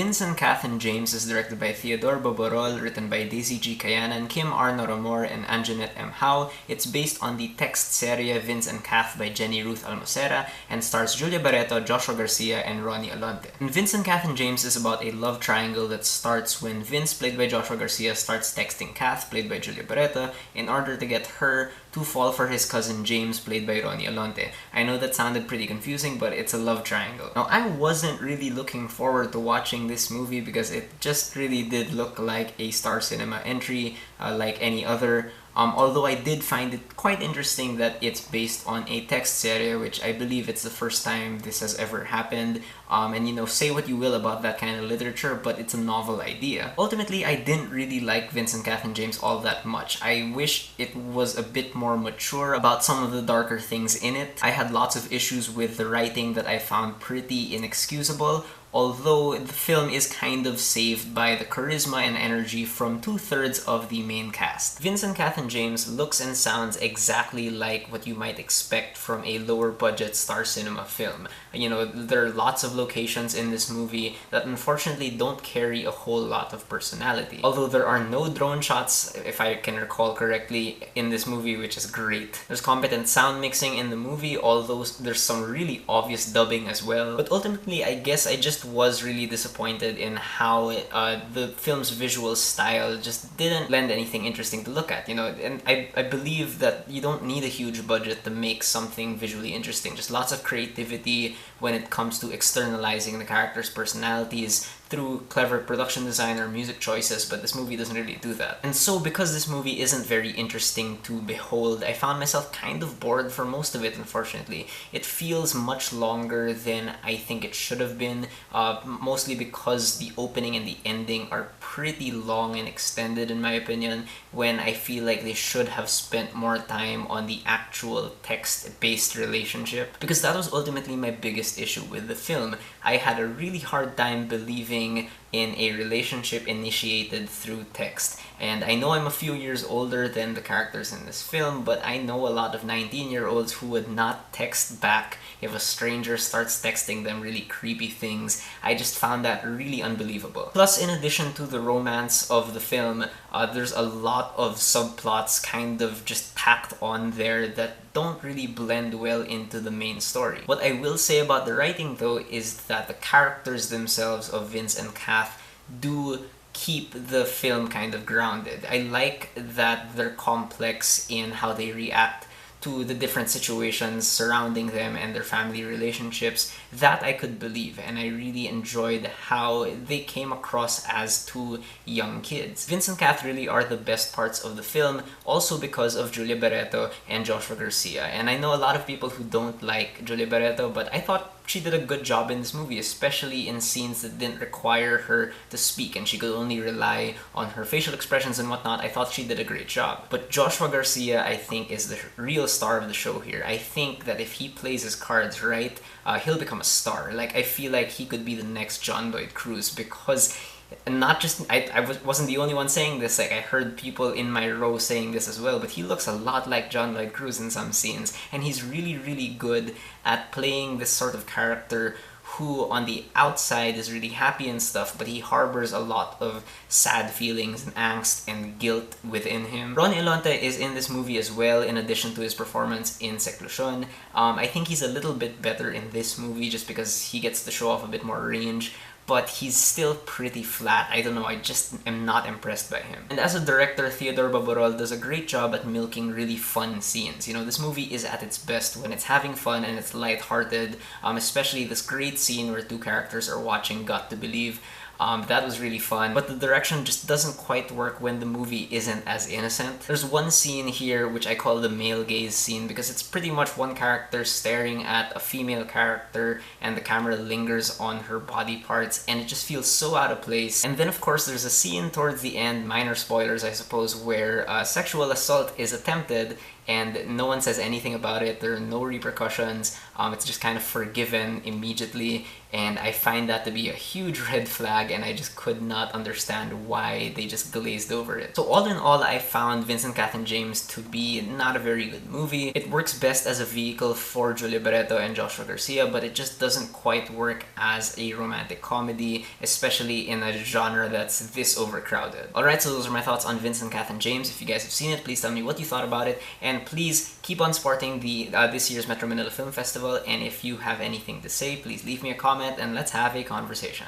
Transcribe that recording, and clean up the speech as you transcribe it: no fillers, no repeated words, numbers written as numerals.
Vincent Kath James is directed by Theodore Boborol, written by Daisy G. Kayanan, Kim Arno Ramor, and Anjanette M. Howe. It's based on the text serie Vince and Kath by Jenny Ruth Almocera and stars Julia Barreto, Joshua Garcia, and Ronnie Alonte. And Vincent Kath James is about a love triangle that starts when Vince, played by Joshua Garcia, starts texting Kath, played by Julia Barreto, in order to get her to fall for his cousin James, played by Ronnie Alonte. I know that sounded pretty confusing, but it's a love triangle. Now, I wasn't really looking forward to watching this movie because it just really did look like a Star Cinema entry, like any other. Although I did find it quite interesting that it's based on a text series, which I believe it's the first time this has ever happened. And you know, say what you will about that kind of literature, but it's a novel idea. Ultimately, I didn't really like Vincent Kath James all that much. I wish it was a bit more mature about some of the darker things in it. I had lots of issues with the writing that I found pretty inexcusable, although the film is kind of saved by the charisma and energy from 2/3 of the main cast. Vincent Kath James looks and sounds exactly like what you might expect from a lower budget Star Cinema film. You know, there are lots of locations in this movie that unfortunately don't carry a whole lot of personality. Although there are no drone shots, if I can recall correctly, in this movie, which is great. There's competent sound mixing in the movie, although there's some really obvious dubbing as well. But ultimately, I guess I just was really disappointed in how the film's visual style just didn't lend anything interesting to look at, you know. And I believe that you don't need a huge budget to make something visually interesting. Just lots of creativity when it comes to externalizing the characters' personalities through clever production design or music choices, but this movie doesn't really do that. And so because this movie isn't very interesting to behold, I found myself kind of bored for most of it, unfortunately. It feels much longer than I think it should have been, mostly because the opening and the ending are pretty long and extended in my opinion, when I feel like they should have spent more time on the actual text-based relationship, because that was ultimately my biggest issue with the film. I had a really hard time believing in a relationship initiated through text. And I know I'm a few years older than the characters in this film, but I know a lot of 19-year-olds who would not text back if a stranger starts texting them really creepy things. I just found that really unbelievable. Plus, in addition to the romance of the film, there's a lot of subplots kind of just packed on there that don't really blend well into the main story. What I will say about the writing though is that the characters themselves of Vince and Kath do keep the film kind of grounded. I like that they're complex in how they react to the different situations surrounding them and their family relationships. That I could believe, and I really enjoyed how they came across as two young kids. Vince and Kath really are the best parts of the film, also because of Julia Barreto and Joshua Garcia. And I know a lot of people who don't like Julia Barreto, but I thought she did a good job in this movie, especially in scenes that didn't require her to speak and she could only rely on her facial expressions and whatnot. I thought she did a great job. But Joshua Garcia, I think, is the real star of the show here. I think that if he plays his cards right, he'll become a star. Like, I feel like he could be the next John Lloyd Cruz, because not just wasn't the only one saying this. Like, I heard people in my row saying this as well, but he looks a lot like John Lloyd Cruz in some scenes, and he's really good at playing this sort of character who on the outside is really happy and stuff, but he harbors a lot of sad feelings and angst and guilt within him. Ronnie Alonte is in this movie as well, in addition to his performance in Seclusion. I think he's a little bit better in this movie just because he gets to show off a bit more range, but he's still pretty flat. I don't know, I just am not impressed by him. And as a director, Theodore Boborol does a great job at milking really fun scenes. You know, this movie is at its best when it's having fun and it's lighthearted, especially this great scene where two characters are watching Got to Believe. That was really fun, but the direction just doesn't quite work when the movie isn't as innocent. There's one scene here which I call the male gaze scene, because it's pretty much one character staring at a female character and the camera lingers on her body parts, and it just feels so out of place. And then of course there's a scene towards the end, minor spoilers I suppose, where sexual assault is attempted, and no one says anything about it. There are no repercussions. It's just kind of forgiven immediately, and I find that to be a huge red flag, and I just could not understand why they just glazed over it. So all in all, I found Vincent, Kath James to be not a very good movie. It works best as a vehicle for Julia Barreto and Joshua Garcia, but it just doesn't quite work as a romantic comedy, especially in a genre that's this overcrowded. Alright, so those are my thoughts on Vincent, Kath James. If you guys have seen it, please tell me what you thought about it, and please keep on supporting the this year's Metro Manila Film Festival, and if you have anything to say, please leave me a comment and let's have a conversation.